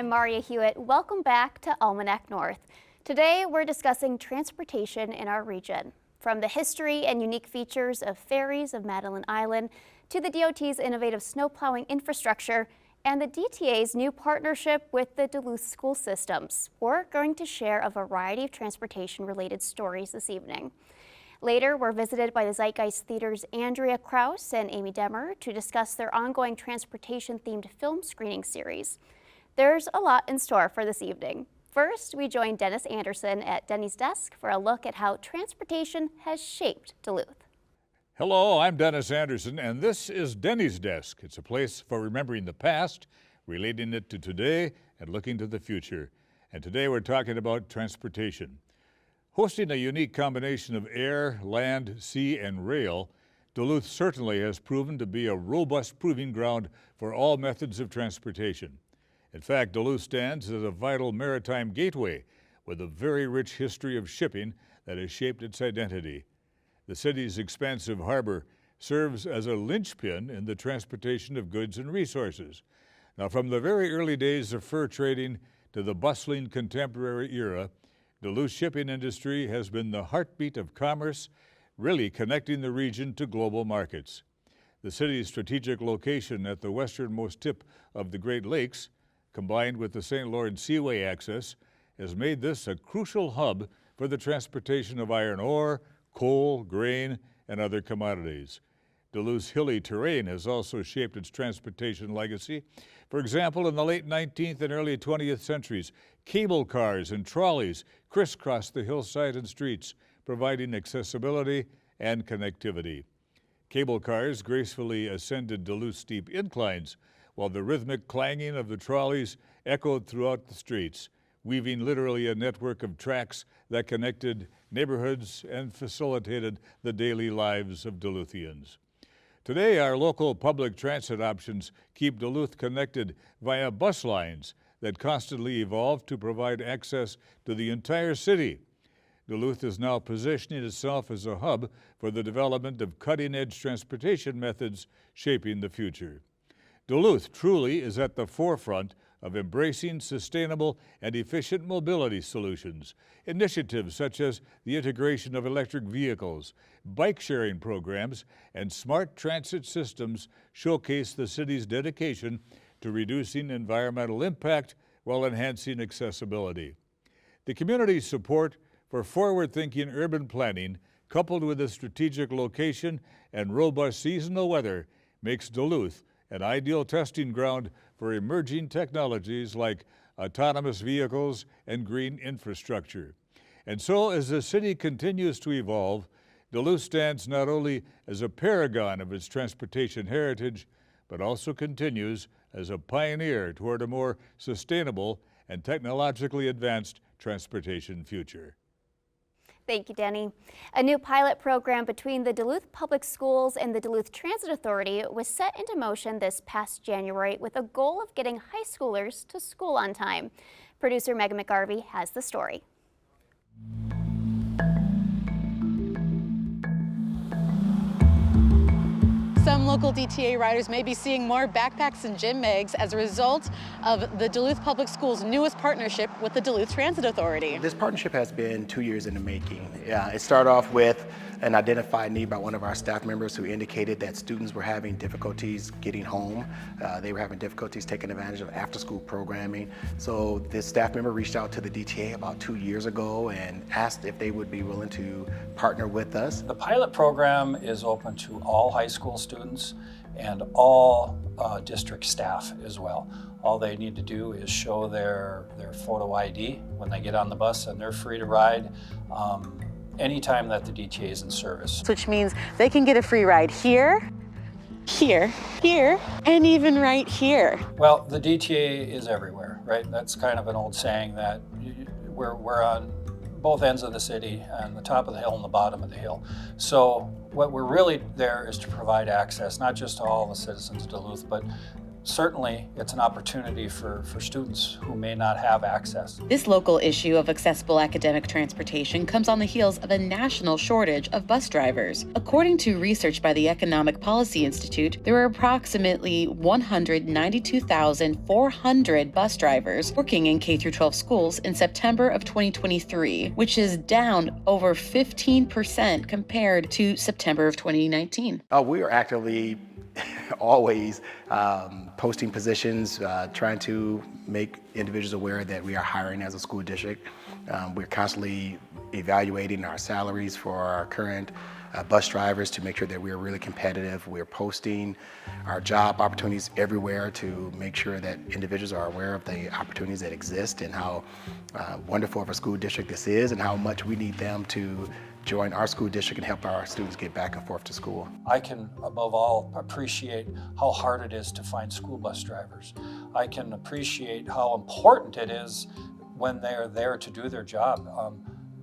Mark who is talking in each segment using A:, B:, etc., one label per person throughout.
A: I'm Maria Hewitt. Welcome back to Almanac North. Today we're discussing transportation in our region. From the history and unique features of ferries of Madeline Island to the DOT's innovative snowplowing infrastructure and the DTA's new partnership with the Duluth school systems, we're going to share a variety of transportation-related stories this evening. Later, we're visited by the Zeitgeist Theater's Andrea Krause and Amy Demmer to discuss their ongoing transportation-themed film screening series. There's a lot in store for this evening. First, we join Dennis Anderson at Denny's desk for a look at how transportation has shaped Duluth.
B: Hello, I'm Dennis Anderson, and this is Denny's desk. It's a place for remembering the past, relating it to today, and looking to the future. And today we're talking about transportation. Hosting a unique combination of air, land, sea, and rail, Duluth certainly has proven to be a robust proving ground for all methods of transportation. In fact, Duluth stands as a vital maritime gateway with a very rich history of shipping that has shaped its identity. The city's expansive harbor serves as a linchpin in the transportation of goods and resources. Now, from the very early days of fur trading to the bustling contemporary era, Duluth's shipping industry has been the heartbeat of commerce, really connecting the region to global markets. The city's strategic location at the westernmost tip of the Great Lakes, combined with the St. Lawrence Seaway access, has made this a crucial hub for the transportation of iron ore, coal, grain, and other commodities. Duluth's hilly terrain has also shaped its transportation legacy. For example, in the late 19th and early 20th centuries, cable cars and trolleys crisscrossed the hillside and streets, providing accessibility and connectivity. Cable cars gracefully ascended Duluth's steep inclines, while the rhythmic clanging of the trolleys echoed throughout the streets, weaving literally a network of tracks that connected neighborhoods and facilitated the daily lives of Duluthians. Today, our local public transit options keep Duluth connected via bus lines that constantly evolve to provide access to the entire city. Duluth is now positioning itself as a hub for the development of cutting-edge transportation methods shaping the future. Duluth truly is at the forefront of embracing sustainable and efficient mobility solutions. Initiatives such as the integration of electric vehicles, bike-sharing programs, and smart transit systems showcase the city's dedication to reducing environmental impact while enhancing accessibility. The community's support for forward-thinking urban planning, coupled with a strategic location and robust seasonal weather, makes Duluth an ideal testing ground for emerging technologies like autonomous vehicles and green infrastructure. And so, as the city continues to evolve, Duluth stands not only as a paragon of its transportation heritage, but also continues as a pioneer toward a more sustainable and technologically advanced transportation future.
A: Thank you, Denny. A new pilot program between the Duluth Public Schools and the Duluth Transit Authority was set into motion this past January with a goal of getting high schoolers to school on time. Producer Megan McGarvey has the story.
C: Some local DTA riders may be seeing more backpacks and gym bags as a result of the Duluth Public Schools' newest partnership with the Duluth Transit Authority.
D: This partnership has been 2 years in the making. It started off with an identified need by one of our staff members who indicated that students were having difficulties getting home. They were having difficulties taking advantage of after-school programming. So this staff member reached out to the DTA about 2 years ago and asked if they would be willing to partner with us.
E: The pilot program is open to all high school students and all district staff as well. All they need to do is show their photo ID when they get on the bus, and they're free to ride anytime that the DTA is in service.
C: Which means they can get a free ride here, here, here, and even right here.
E: Well, the DTA is everywhere, right? That's kind of an old saying that we're on both ends of the city, on the top of the hill and the bottom of the hill. So what we're really there is to provide access, not just to all the citizens of Duluth, but certainly it's an opportunity for students who may not have access.
C: This local issue of accessible academic transportation comes on the heels of a national shortage of bus drivers. According to research by the Economic Policy Institute, there are approximately 192,400 bus drivers working in K-12 schools in September of 2023, which is down over 15% compared to September of 2019.
D: We are actively always posting positions, trying to make individuals aware that we are hiring as a school district. We're constantly evaluating our salaries for our current bus drivers to make sure that we're really competitive. We're posting our job opportunities everywhere to make sure that individuals are aware of the opportunities that exist and how wonderful of a school district this is and how much we need them to join our school district and help our students get back and forth to school.
E: I can, above all, appreciate how hard it is to find school bus drivers. I can appreciate how important it is when they're there to do their job.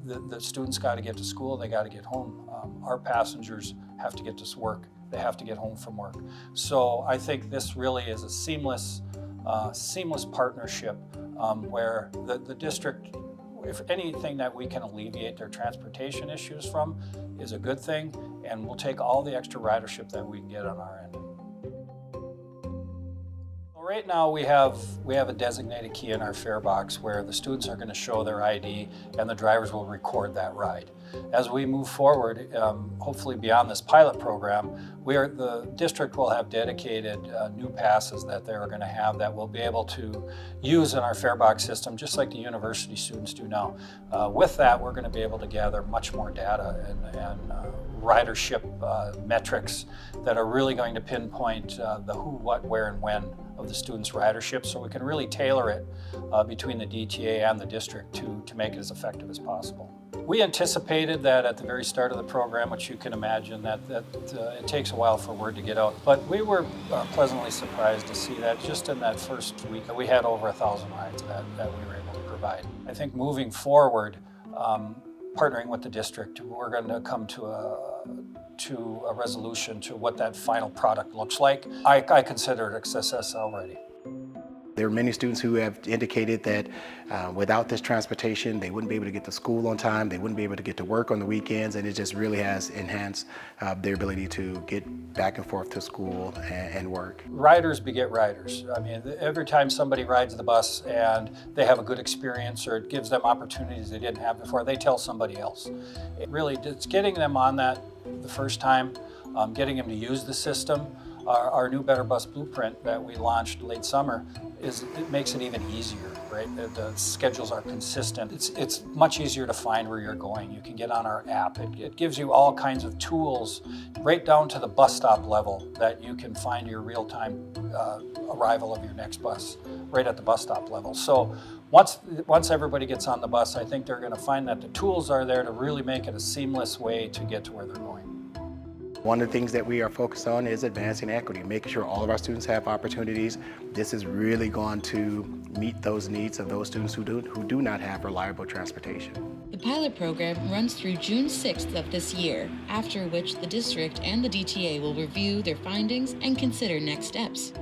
E: The students got to get to school, they got to get home. Our passengers have to get to work, they have to get home from work. So I think this really is a seamless partnership where the district, if anything that we can alleviate their transportation issues from, is a good thing, and we'll take all the extra ridership that we can get on our end. Right now we have a designated key in our fare box where the students are going to show their ID and the drivers will record that ride. As we move forward, hopefully beyond this pilot program, the district will have dedicated new passes that they're going to have that we'll be able to use in our fare box system, just like the university students do now. With that, we're going to be able to gather much more data and ridership metrics that are really going to pinpoint the who, what, where, and when of the students' ridership, so we can really tailor it between the DTA and the district to make it as effective as possible. We anticipated that at the very start of the program, which you can imagine that it takes a while for word to get out, but we were pleasantly surprised to see that just in that first week we had over 1,000 rides that we were able to provide. I think moving forward, partnering with the district, we're going to come to a resolution to what that final product looks like. I consider it a success already.
D: There are many students who have indicated that without this transportation, they wouldn't be able to get to school on time, they wouldn't be able to get to work on the weekends, and it just really has enhanced their ability to get back and forth to school and work.
E: Riders beget riders. I mean, every time somebody rides the bus and they have a good experience or it gives them opportunities they didn't have before, they tell somebody else. It's getting them on that the first time, getting them to use the system. Our new Better Bus Blueprint that we launched late summer, it makes it even easier, right? The schedules are consistent. It's much easier to find where you're going. You can get on our app. It gives you all kinds of tools right down to the bus stop level that you can find your real-time arrival of your next bus right at the bus stop level. So once everybody gets on the bus, I think they're going to find that the tools are there to really make it a seamless way to get to where they're going.
D: One of the things that we are focused on is advancing equity, making sure all of our students have opportunities. This is really going to meet those needs of those students who do not have reliable transportation.
F: The pilot program runs through June 6th of this year, after which the district and the DTA will review their findings and consider next steps.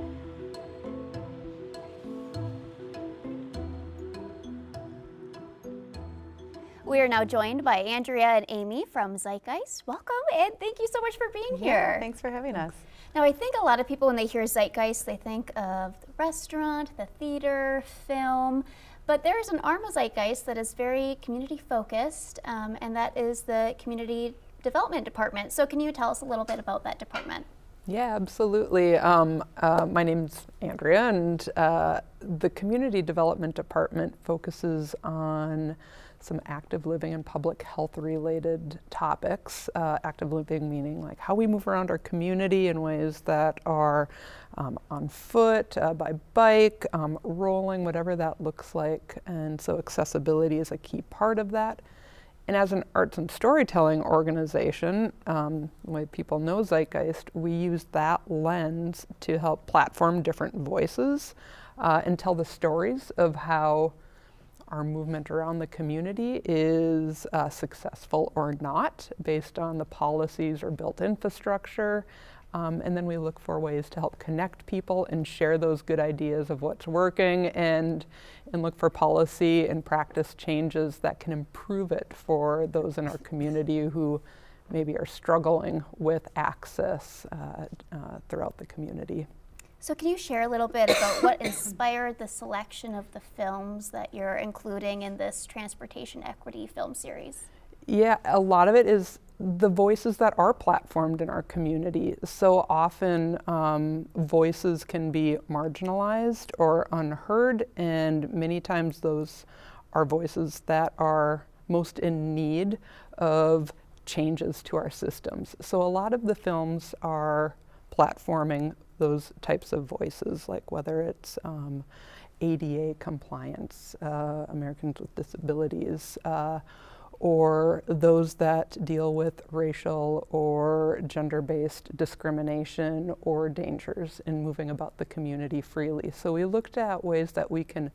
A: We are now joined by Andrea and Amy from Zeitgeist. Welcome, and thank you so much for being here.
C: Thanks for having us.
A: Now, I think a lot of people, when they hear Zeitgeist, they think of the restaurant, the theater, film, but there is an arm of Zeitgeist that is very community focused, and that is the Community Development Department. So can you tell us a little bit about that department?
G: Yeah, absolutely. My name's Andrea, and the Community Development Department focuses on some active living and public health related topics. Active living meaning like how we move around our community in ways that are on foot, by bike, rolling, whatever that looks like. And so accessibility is a key part of that. And as an arts and storytelling organization, the way people know Zeitgeist, we use that lens to help platform different voices and tell the stories of how our movement around the community is successful or not based on the policies or built infrastructure And then we look for ways to help connect people and share those good ideas of what's working, and look for policy and practice changes that can improve it for those in our community who maybe are struggling with access throughout the community.
A: So can you share a little bit about what inspired the selection of the films that you're including in this Transportation Equity film series?
G: Yeah, a lot of it is the voices that are platformed in our community. So often voices can be marginalized or unheard, and many times those are voices that are most in need of changes to our systems. So a lot of the films are platforming those types of voices, like whether it's ADA compliance, Americans with Disabilities, or those that deal with racial or gender-based discrimination or dangers in moving about the community freely. So we looked at ways that we can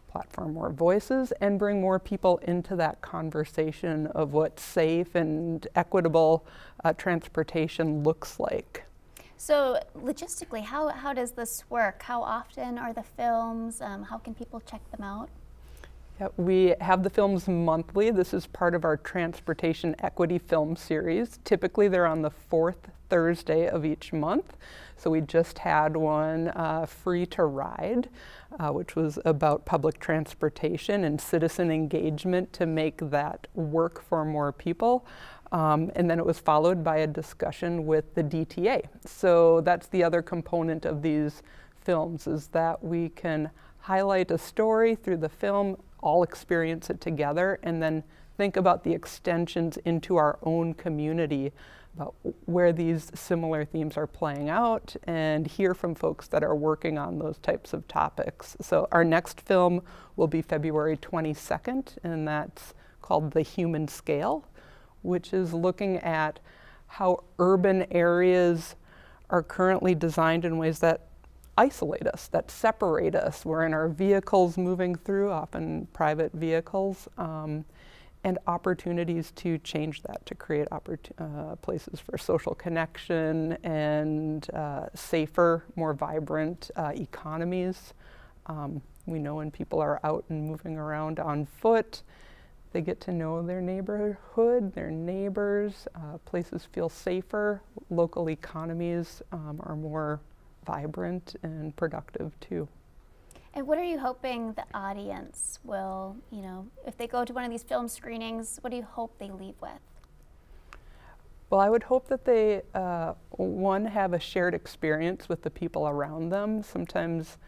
G: platform more voices and bring more people into that conversation of what safe and equitable transportation looks like.
A: So logistically, how does this work? How often are the films? How can people check them out?
G: Yeah, we have the films monthly. This is part of our Transportation Equity film series. Typically they're on the fourth Thursday of each month. So we just had one, Free to Ride, which was about public transportation and citizen engagement to make that work for more people. And then it was followed by a discussion with the DTA. So that's the other component of these films, is that we can highlight a story through the film, all experience it together, and then think about the extensions into our own community, about where these similar themes are playing out, and hear from folks that are working on those types of topics. So our next film will be February 22nd, and that's called The Human Scale, which is looking at how urban areas are currently designed in ways that isolate us, that separate us. We're in our vehicles moving through, often private vehicles, and opportunities to change that, to create places for social connection and safer, more vibrant economies. We know when people are out and moving around on foot, they get to know their neighborhood, their neighbors, places feel safer, local economies are more vibrant and productive too.
A: And what are you hoping the audience will, if they go to one of these film screenings, what do you hope they leave with?
G: Well, I would hope that they, one, have a shared experience with the people around them. Sometimes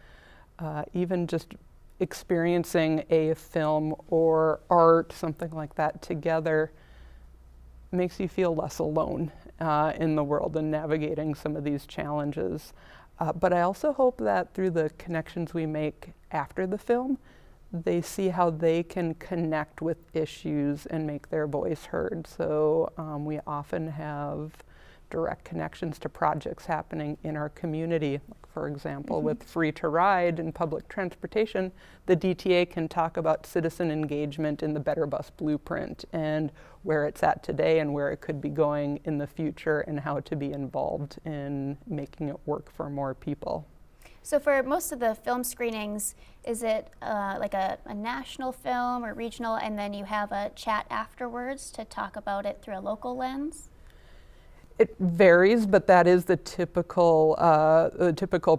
G: even just experiencing a film or art, something like that together, makes you feel less alone in the world and navigating some of these challenges. But I also hope that through the connections we make after the film, they see how they can connect with issues and make their voice heard. So we often have direct connections to projects happening in our community. For example, with Free to Ride and public transportation, the DTA can talk about citizen engagement in the Better Bus Blueprint and where it's at today and where it could be going in the future and how to be involved in making it work for more people.
A: So for most of the film screenings, is it like a national film or regional, and then you have a chat afterwards to talk about it through a local lens?
G: It varies, but that is the typical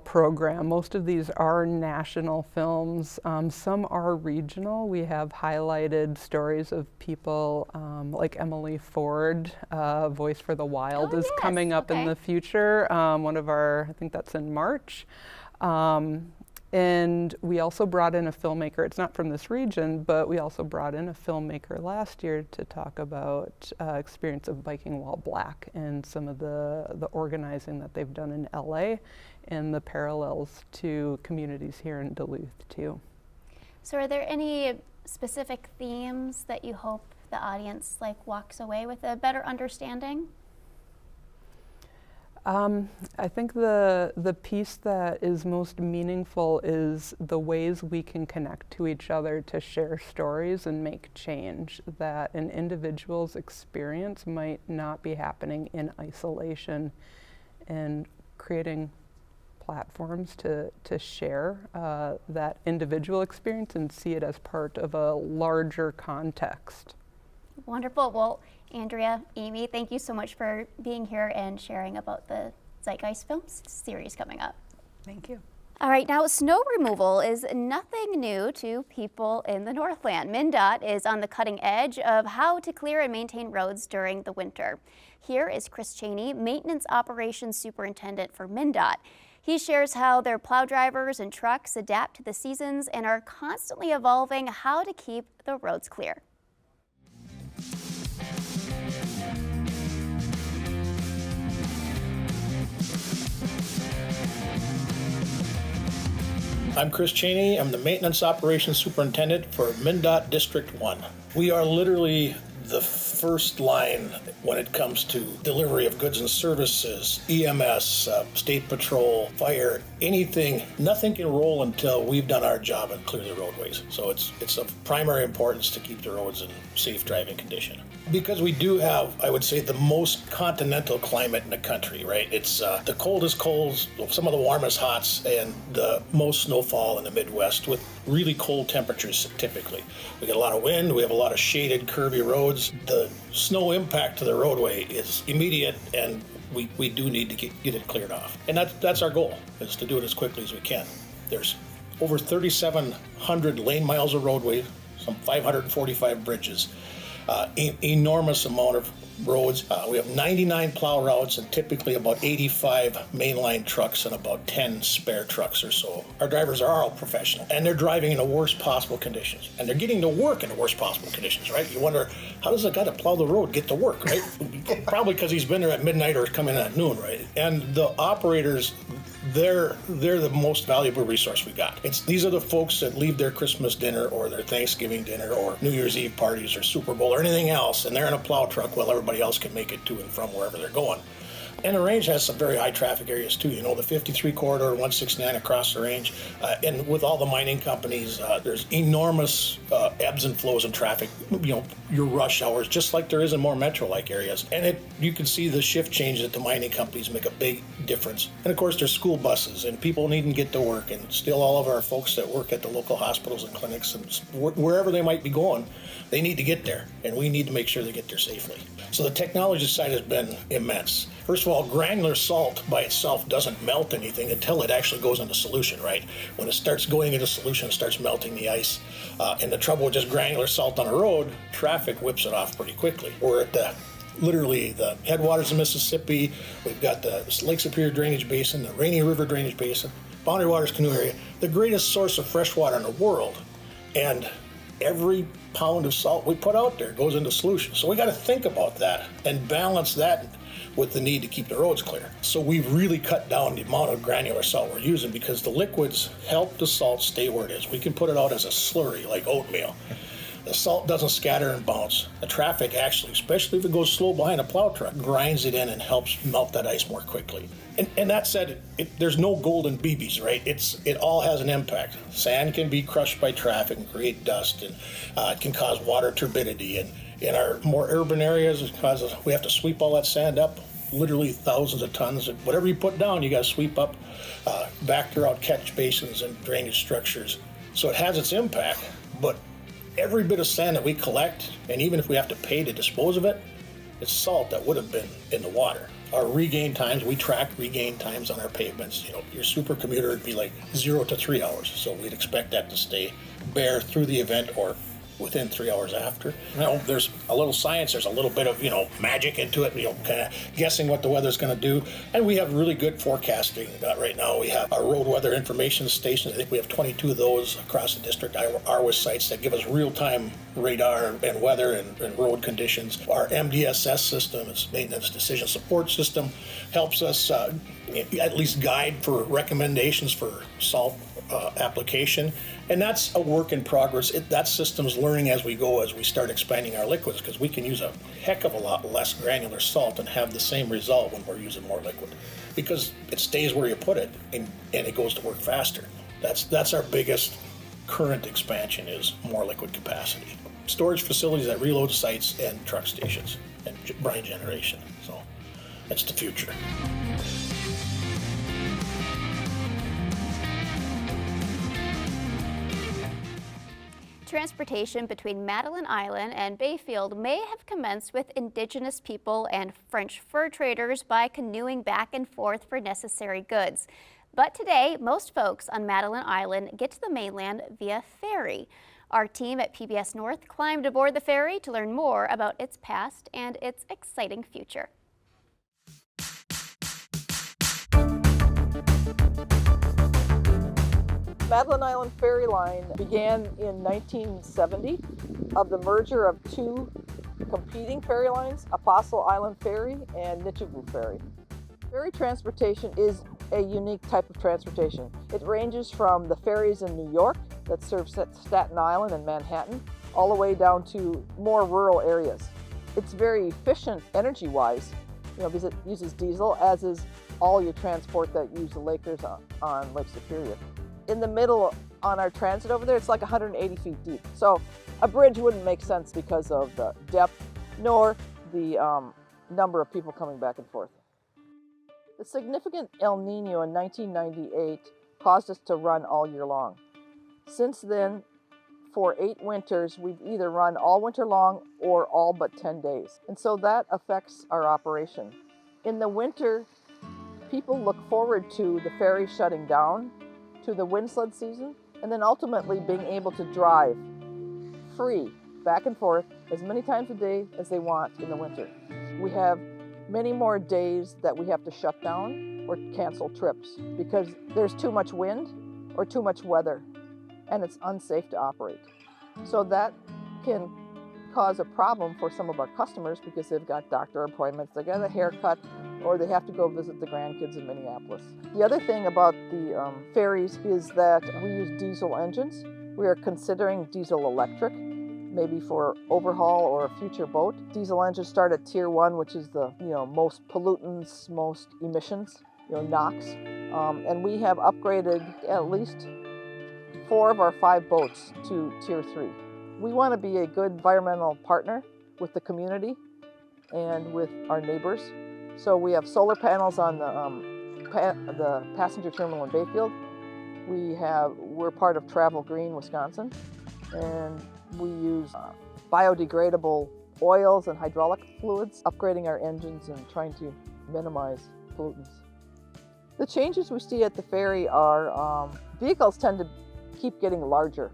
G: program. Most of these are national films. Some are regional. We have highlighted stories of people like Emily Ford, Voice for the Wild is coming up in the future. One of our, I think that's in March. And we also brought in a filmmaker. It's not from this region, but we also brought in a filmmaker last year to talk about experience of biking while black and some of the organizing that they've done in LA and the parallels to communities here in Duluth too. So
A: are there any specific themes that you hope the audience walks away with a better understanding?
G: I think the piece that is most meaningful is the ways we can connect to each other to share stories and make change, that an individual's experience might not be happening in isolation, and creating platforms to share that individual experience and see it as part of a larger context.
A: Wonderful. Well, Andrea, Amy, thank you so much for being here and sharing about the Zeitgeist Films series coming up.
H: Thank you.
A: All right, now snow removal is nothing new to people in the Northland. MnDOT is on the cutting edge of how to clear and maintain roads during the winter. Here is Chris Cheney, Maintenance Operations Superintendent for MnDOT. He shares how their plow drivers and trucks adapt to the seasons and are constantly evolving how to keep the roads clear.
I: I'm Chris Cheney. I'm the Maintenance Operations Superintendent for MnDOT District 1. We are literally the first line when it comes to delivery of goods and services, EMS, State Patrol, fire, anything. Nothing can roll until we've done our job and clear the roadways. So it's of primary importance to keep the roads in safe driving condition. Because we do have, I would say, the most continental climate in the country, right? It's the coldest colds, some of the warmest hots, and the most snowfall in the Midwest with really cold temperatures typically. We get a lot of wind, we have a lot of shaded, curvy roads. The snow impact to the roadway is immediate, and we do need to get it cleared off. And that's our goal, is to do it as quickly as we can. There's over 3,700 lane miles of roadway, some 545 bridges. Enormous amount of roads. We have 99 plow routes and typically about 85 mainline trucks and about 10 spare trucks or so. Our drivers are all professional and they're driving in the worst possible conditions and they're getting to work in the worst possible conditions, right? You wonder, how does a guy that plow the road get to work, right? Probably because he's been there at midnight or come in at noon, right? And the operators, they're the most valuable resource we got. These are the folks that leave their Christmas dinner or their Thanksgiving dinner or New Year's Eve parties or Super Bowl or anything else, and they're in a plow truck while everybody else can make it to and from wherever they're going. And the range has some very high traffic areas too. You know, the 53 corridor, 169 across the range. And with all the mining companies, there's enormous ebbs and flows in traffic, you know, your rush hours, just like there is in more metro-like areas. And you can see the shift change at the mining companies make a big difference. And of course, there's school buses and people needing to get to work, and still all of our folks that work at the local hospitals and clinics and wherever they might be going, they need to get there, and we need to make sure they get there safely. So the technology side has been immense. First of all, granular salt by itself doesn't melt anything until it actually goes into solution, right? When it starts going into solution, it starts melting the ice. And the trouble with just granular salt on a road, traffic whips it off pretty quickly. We're at literally the headwaters of Mississippi. We've got the Lake Superior Drainage Basin, the Rainy River Drainage Basin, Boundary Waters Canoe Area, the greatest source of fresh water in the world. And every pound of salt we put out there goes into solution. So we got to think about that and balance that with the need to keep the roads clear. So we've really cut down the amount of granular salt we're using because the liquids help the salt stay where it is. We can put it out as a slurry like oatmeal. The salt doesn't scatter and bounce. The traffic actually, especially if it goes slow behind a plow truck, grinds it in and helps melt that ice more quickly. And that said, there's no golden BBs, right? It all has an impact. Sand can be crushed by traffic and create dust, and it can cause water turbidity. And in our more urban areas, we have to sweep all that sand up, literally thousands of tons. Whatever you put down, you got to sweep up back throughout catch basins and drainage structures. So it has its impact, but every bit of sand that we collect, and even if we have to pay to dispose of it, it's salt that would have been in the water. Our regain times, we track regain times on our pavements. You know, your super commuter would be like 0 to 3 hours. So we'd expect that to stay bare through the event or within 3 hours after. You know, there's a little science, there's a little bit of, you know, magic into it, you know, kind of guessing what the weather's going to do. And we have really good forecasting right now. We have our road weather information stations. I think we have 22 of those across the district, our sites that give us real-time radar and weather and road conditions. Our MDSS system, it's Maintenance Decision Support System, helps us at least guide for recommendations for salt application. And that's a work in progress. That system's learning as we go, as we start expanding our liquids, because we can use a heck of a lot less granular salt and have the same result when we're using more liquid, because it stays where you put it and it goes to work faster. That's our biggest current expansion, is more liquid capacity. Storage facilities that reload sites and truck stations and brine generation. So that's the future.
A: transportation between Madeline Island and Bayfield may have commenced with indigenous people and French fur traders by canoeing back and forth for necessary goods. But today, most folks on Madeline Island get to the mainland via ferry. Our team at PBS North climbed aboard the ferry to learn more about its past and its exciting future.
H: Madeline Island Ferry Line began in 1970 of the merger of two competing ferry lines, Apostle Island Ferry and Nichibu Ferry. Ferry transportation is a unique type of transportation. It ranges from the ferries in New York that serve Staten Island and Manhattan, all the way down to more rural areas. It's very efficient energy-wise, because it uses diesel, as is all your transport that use the Lakers on Lake Superior. In the middle on our transit over there, it's like 180 feet deep. So a bridge wouldn't make sense because of the depth, nor the number of people coming back and forth. The significant El Nino in 1998 caused us to run all year long. Since then, for 8 winters, we've either run all winter long or all but 10 days. And so that affects our operation. In the winter, people look forward to the ferry shutting down, to the wind sled season, and then ultimately being able to drive free back and forth as many times a day as they want in the winter. We have many more days that we have to shut down or cancel trips because there's too much wind or too much weather and it's unsafe to operate. So that can cause a problem for some of our customers because they've got doctor appointments, they got a haircut, or they have to go visit the grandkids in Minneapolis. The other thing about the ferries is that we use diesel engines. We are considering diesel electric, maybe for overhaul or a future boat. Diesel engines start at Tier 1, which is the most pollutants, most emissions, NOx. And we have upgraded at least 4 of our 5 boats to Tier 3. We want to be a good environmental partner with the community and with our neighbors. So we have solar panels on the passenger terminal in Bayfield. We're part of Travel Green, Wisconsin, and we use biodegradable oils and hydraulic fluids, upgrading our engines and trying to minimize pollutants. The changes we see at the ferry are vehicles tend to keep getting larger.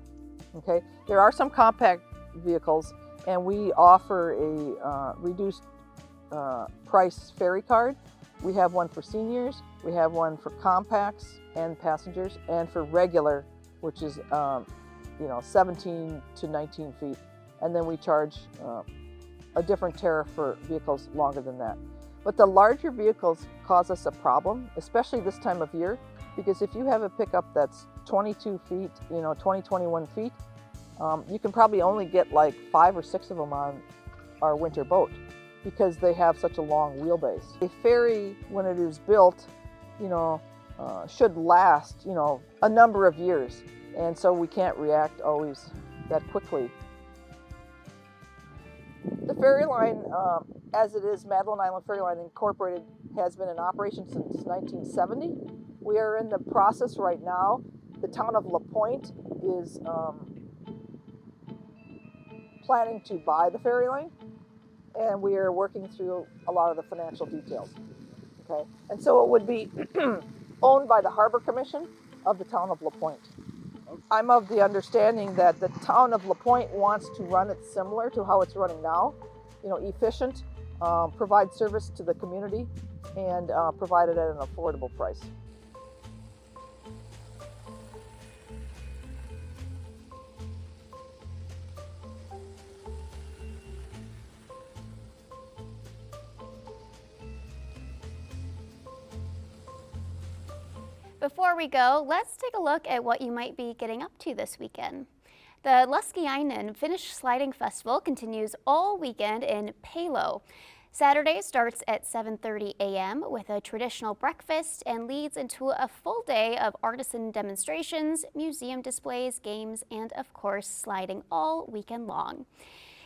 H: Okay, there are some compact vehicles, and we offer a reduced price ferry card. We have one for seniors, we have one for compacts and passengers, and for regular, which is 17 to 19 feet. And then we charge a different tariff for vehicles longer than that. But the larger vehicles cause us a problem, especially this time of year, because if you have a pickup that's 22 feet, 21 feet, you can probably only get like 5 or 6 of them on our winter boat, because they have such a long wheelbase. A ferry, when it is built, should last, a number of years. And so we can't react always that quickly. The ferry line, as it is, Madeline Island Ferry Line Incorporated, has been in operation since 1970. We are in the process right now. The town of La Pointe is planning to buy the ferry line, and we are working through a lot of the financial details. Okay, and so it would be owned by the Harbor Commission of the town of La Pointe. I'm of the understanding that the town of La Pointe wants to run it similar to how it's running now, efficient, provide service to the community, and provide it at an affordable price.
A: Before we go, let's take a look at what you might be getting up to this weekend. The Laskiainen Finnish Sliding Festival continues all weekend in Palo. Saturday starts at 7:30 a.m. with a traditional breakfast and leads into a full day of artisan demonstrations, museum displays, games, and of course sliding all weekend long.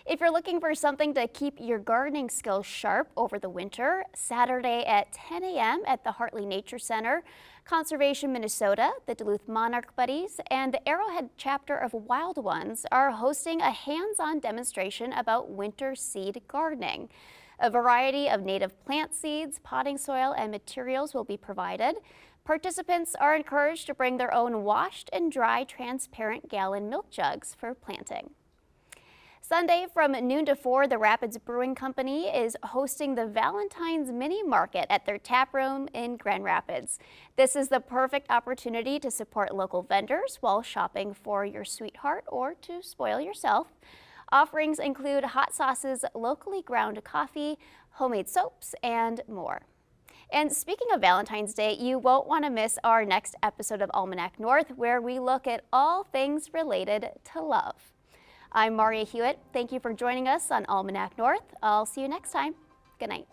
A: If you're looking for something to keep your gardening skills sharp over the winter, Saturday at 10 a.m. at the Hartley Nature Center, Conservation Minnesota, the Duluth Monarch Buddies, and the Arrowhead chapter of Wild Ones are hosting a hands-on demonstration about winter seed gardening. A variety of native plant seeds, potting soil, and materials will be provided. Participants are encouraged to bring their own washed and dry transparent gallon milk jugs for planting. Sunday from noon to 4, the Rapids Brewing Company is hosting the Valentine's Mini Market at their tap room in Grand Rapids. This is the perfect opportunity to support local vendors while shopping for your sweetheart or to spoil yourself. Offerings include hot sauces, locally ground coffee, homemade soaps, and more. And speaking of Valentine's Day, you won't want to miss our next episode of Almanac North, where we look at all things related to love. I'm Maria Hewitt. Thank you for joining us on Almanac North. I'll see you next time. Good night.